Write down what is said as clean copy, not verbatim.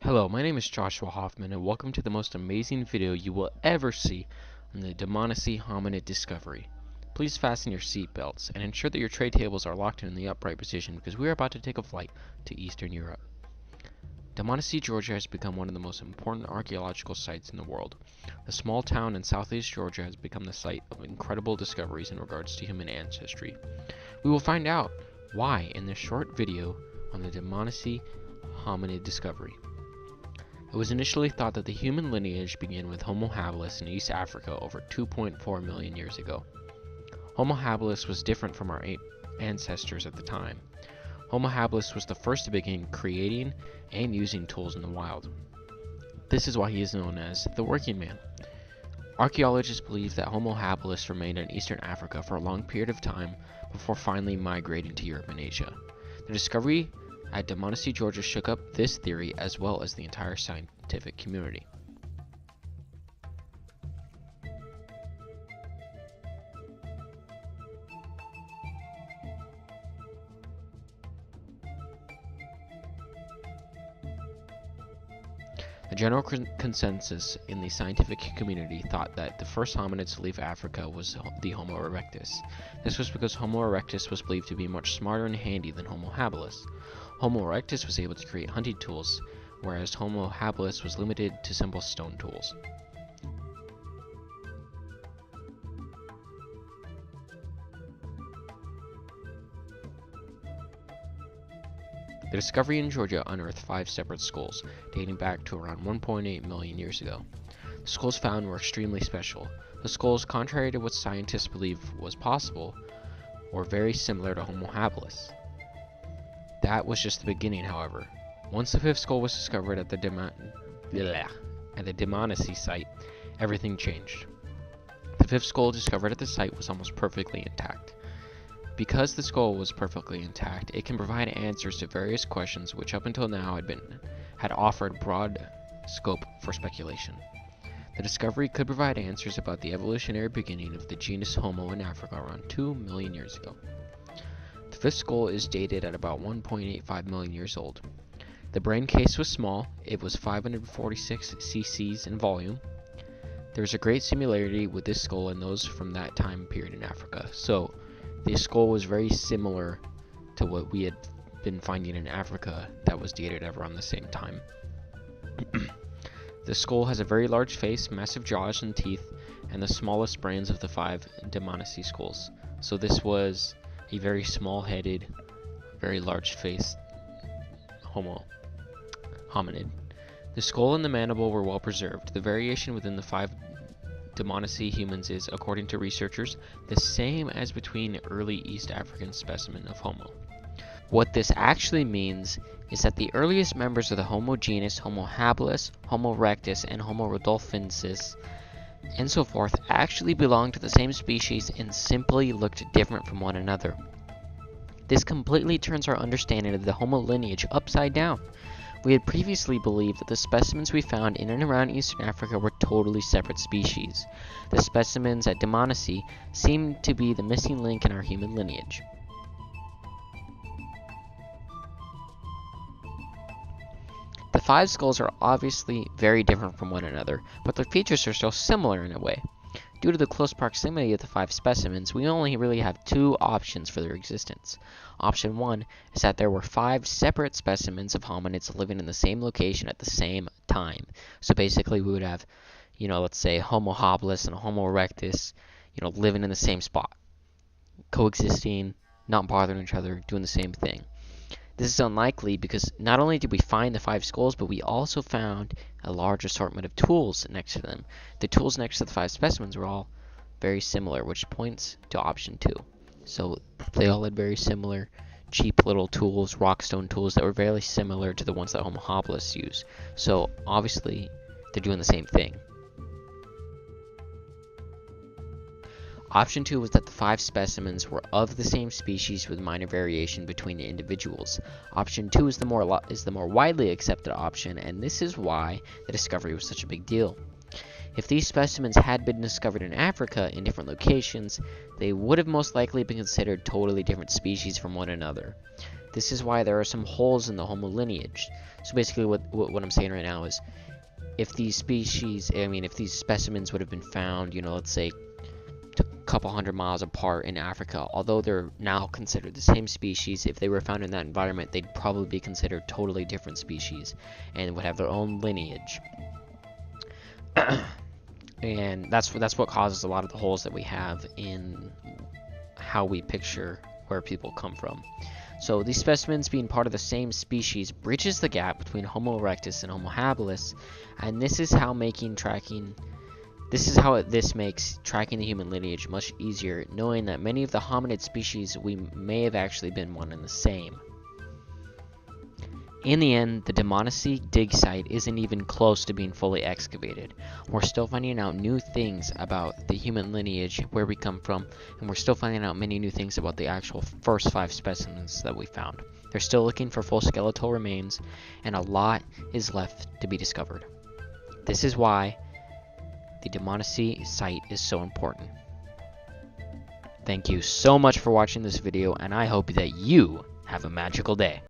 Hello, my name is Joshua Hoffman, and welcome to the most amazing video you will ever see on the Dmanisi Discovery. Please fasten your seatbelts and ensure that your tray tables are locked in the upright position because we are about to take a flight to Eastern Europe. Dmanisi, Georgia has become one of the most important archaeological sites in the world. The small town in southeast Georgia has become the site of incredible discoveries in regards to human ancestry. We will find out why in this short video on the Dmanisi Discovery. It was initially thought that the human lineage began with Homo habilis in East Africa over 2.4 million years ago. Homo habilis was different from our ancestors at the time. Homo habilis was the first to begin creating and using tools in the wild. This is why he is known as the working man. Archaeologists believe that Homo habilis remained in Eastern Africa for a long period of time before finally migrating to Europe and Asia. The discovery at Dmanisi, Georgia shook up this theory as well as the entire scientific community. The general consensus in the scientific community thought that the first hominids to leave Africa was the Homo erectus. This was because Homo erectus was believed to be much smarter and handy than Homo habilis. Homo erectus was able to create hunting tools, whereas Homo habilis was limited to simple stone tools. The discovery in Georgia unearthed 5 separate skulls, dating back to around 1.8 million years ago. The skulls found were extremely special. The skulls, contrary to what scientists believe was possible, were very similar to Homo habilis. That was just the beginning, however. Once the 5th skull was discovered at the Dmanisi site, everything changed. The 5th skull discovered at the site was almost perfectly intact. Because the skull was perfectly intact, it can provide answers to various questions which up until now had offered broad scope for speculation. The discovery could provide answers about the evolutionary beginning of the genus Homo in Africa around 2 million years ago. The 5th skull is dated at about 1.85 million years old. The brain case was small. It was 546 cc's in volume. There is a great similarity with this skull and those from that time period in Africa. So, the skull was very similar to what we had been finding in Africa that was dated at around the same time. The skull has a very large face, massive jaws and teeth, and the smallest brains of the 5 Dmanisi skulls. So this was a very small-headed, very large-faced hominid. The skull and the mandible were well preserved. The variation within the 5 Dmanisi humans is, according to researchers, the same as between early East African specimen of Homo. What this actually means is that the earliest members of the Homo genus, Homo habilis, Homo erectus, and Homo rudolfensis, and so forth, actually belonged to the same species and simply looked different from one another. This completely turns our understanding of the Homo lineage upside down. We had previously believed that the specimens we found in and around Eastern Africa were totally separate species. The specimens at Dmanisi seemed to be the missing link in our human lineage. The 5 skulls are obviously very different from one another, but their features are still similar in a way. Due to the close proximity of the 5 specimens, we only really have 2 options for their existence. Option 1 is that there were 5 separate specimens of hominids living in the same location at the same time. So basically we would have, let's say Homo habilis and Homo erectus, living in the same spot, coexisting, not bothering each other, doing the same thing. This is unlikely because not only did we find the 5 skulls, but we also found a large assortment of tools next to them. The tools next to the 5 specimens were all very similar, which points to option 2. So they all had very similar cheap little tools, rockstone tools that were very similar to the ones that Homo habilis used. So obviously they're doing the same thing. Option 2 was that the 5 specimens were of the same species with minor variation between the individuals. Option 2 is the more widely accepted option, and this is why the discovery was such a big deal. If these specimens had been discovered in Africa in different locations, they would have most likely been considered totally different species from one another. This is why there are some holes in the Homo lineage. So basically what I'm saying right now is, if these species, if these specimens would have been found, let's say a couple hundred miles apart in Africa, although they're now considered the same species, if they were found in that environment, they'd probably be considered totally different species and would have their own lineage. And that's what causes a lot of the holes that we have in how we picture where people come from. So these specimens being part of the same species bridges the gap between Homo erectus and Homo habilis, and this is how this makes tracking the human lineage much easier, knowing that many of the hominid species we may have actually been one and the same. In the end, the Dmanisi dig site isn't even close to being fully excavated. We're still finding out new things about the human lineage, where we come from, and we're still finding out many new things about the actual first 5 specimens that we found. They're still looking for full skeletal remains, and a lot is left to be discovered. This is why the Dmanisi site is so important. Thank you so much for watching this video, and I hope that you have a magical day.